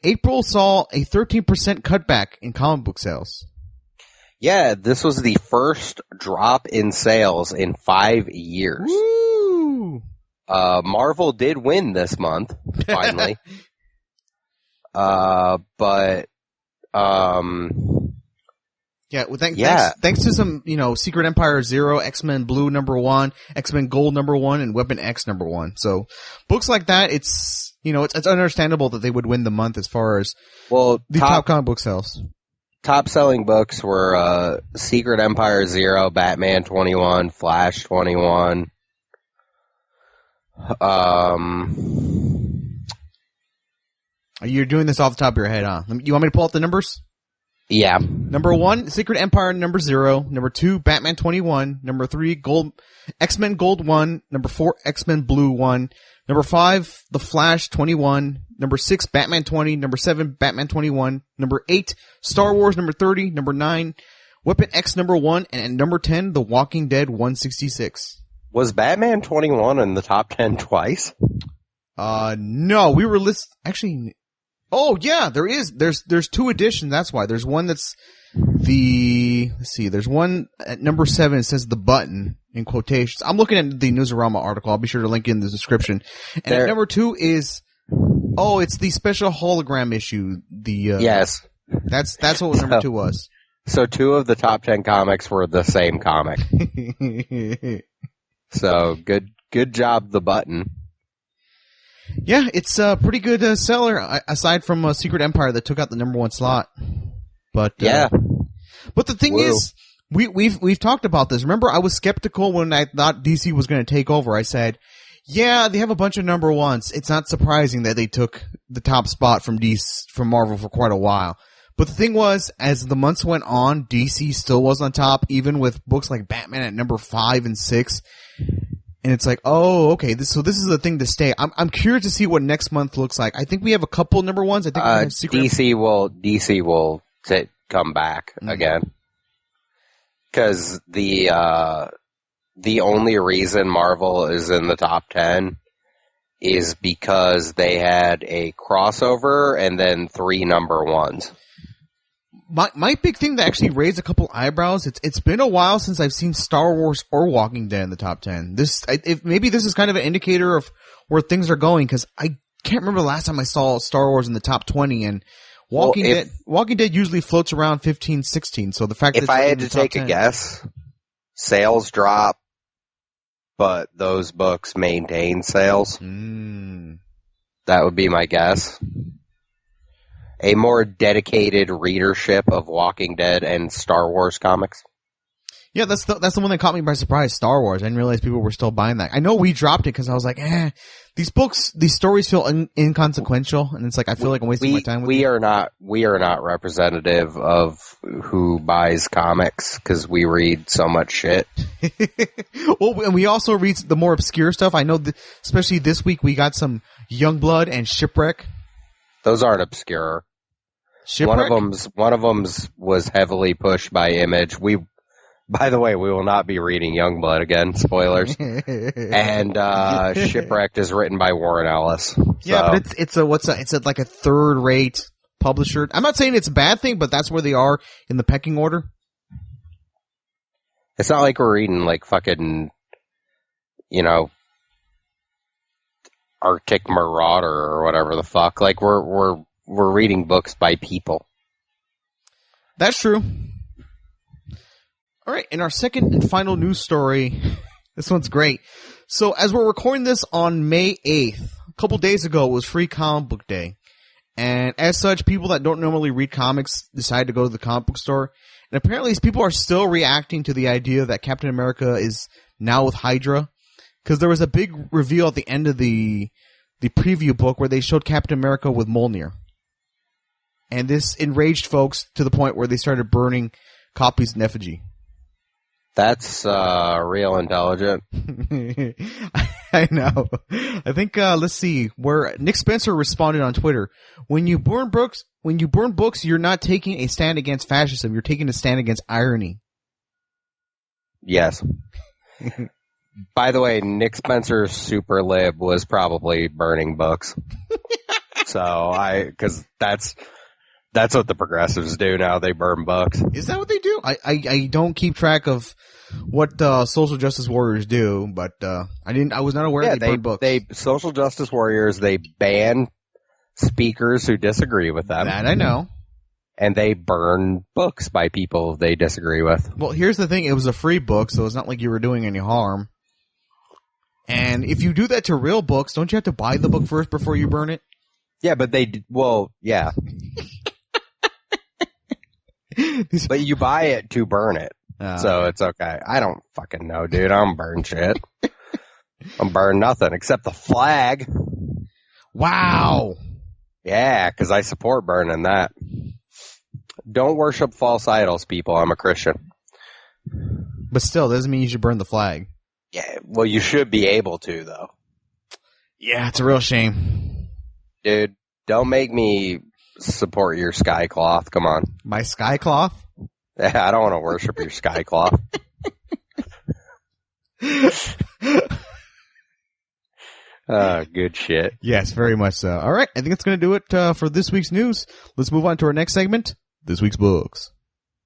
April saw a 13% cutback in comic book sales. Yeah, this was the first drop in sales in 5 years. Woo! Marvel did win this month, finally. Yeah, well, thanks to some, Secret Empire 0, X-Men Blue #1, X-Men Gold #1, and Weapon X #1. So, books like that, it's understandable that they would win the month as far as the top comic book sales. Top selling books were Secret Empire 0, Batman 21, Flash 21. You're doing this off the top of your head, huh? You want me to pull up the numbers? Yeah. #1, Secret Empire #0. #2, Batman 21. #3, X-Men Gold 1. #4, X-Men Blue 1. #5, The Flash 21. #6, Batman 20. #7, Batman 21. #8, Star Wars 30. #9, Weapon X #1. And at #10, The Walking Dead 166. Was Batman 21 in the top 10 twice? No, we were actually. Oh yeah, there's 2 editions. That's why. There's one that's there's one at #7. It says The Button in quotations. I'm looking at the Newsarama article. I'll be sure to link it in the description. And at #2 is, it's the special hologram issue. Yes. That's what #2 was. So 2 of the top 10 comics were the same comic. So good job, The Button. Yeah, it's a pretty good seller, aside from Secret Empire that took out the #1 slot. But yeah. But the thing is, we've talked about this. Remember, I was skeptical when I thought DC was going to take over. I said, yeah, they have a bunch of #1s. It's not surprising that they took the top spot from Marvel for quite a while. But the thing was, as the months went on, DC still was on top, even with books like Batman at #5 and 6. And it's like, oh, okay. This is the thing to stay. I'm curious to see what next month looks like. I think we have a couple #1s. I think we have Secret. DC will come back again, because the only reason Marvel is in the top 10 is because they had a crossover and then 3 #1s. My big thing that actually raised a couple eyebrows, it's been a while since I've seen Star Wars or Walking Dead in the top 10. Maybe this is kind of an indicator of where things are going, because I can't remember the last time I saw Star Wars in the top 20, and Walking Dead usually floats around 15, 16, so the fact that if I had to take a guess, sales drop, but those books maintain sales. That would be my guess. A more dedicated readership of Walking Dead and Star Wars comics. Yeah, that's the one that caught me by surprise, Star Wars. I didn't realize people were still buying that. I know we dropped it because I was like, these stories feel inconsequential, and it's like I feel like I'm wasting my time with we are not representative of who buys comics, because we read so much shit. Well, and we also read the more obscure stuff. I know, especially this week, we got some Youngblood and Shipwreck. Those aren't obscure. Shipwreck? One of them's was heavily pushed by Image. By the way, we will not be reading Youngblood again. Spoilers. And Shipwrecked is written by Warren Ellis. So. Yeah, but it's like a third-rate publisher. I'm not saying it's a bad thing, but that's where they are in the pecking order. It's not like we're reading like fucking, Arctic Marauder or whatever the fuck. Like we're reading books by people. That's true. All right, in our second and final news story, this one's great. So as we're recording this on May 8th, a couple days ago, it was Free Comic Book Day. And as such, people that don't normally read comics decide to go to the comic book store. And apparently these people are still reacting to the idea that Captain America is now with Hydra. Because there was a big reveal at the end of the preview book where they showed Captain America with Mjolnir. And this enraged folks to the point where they started burning copies in effigy. That's real intelligent. I know. I think let's see where Nick Spencer responded on Twitter. When you burn books, you're not taking a stand against fascism. You're taking a stand against irony. Yes. By the way, Nick Spencer's super lib was probably burning books. So because that's what the progressives do now. They burn books. Is that what they do? I don't keep track of what social justice warriors do, but I was not aware they burn books. Social justice warriors, they ban speakers who disagree with them. That I know. And they burn books by people they disagree with. Well, here's the thing. It was a free book, so it's not like you were doing any harm. And if you do that to real books, don't you have to buy the book first before you burn it? Yeah, but yeah. But you buy it to burn it. So it's okay. I don't fucking know, dude. I don't burn shit. I don't burn nothing except the flag. Wow. Yeah, because I support burning that. Don't worship false idols, people. I'm a Christian. But still, doesn't mean you should burn the flag. Yeah, well, you should be able to, though. Yeah, it's a real shame. Dude, don't make me support your sky cloth. Come on. My sky cloth? Yeah, I don't want to worship your sky cloth. Good shit. Yes, very much so. All right, I think that's going to do it for this week's news. Let's move on to our next segment, This Week's Books.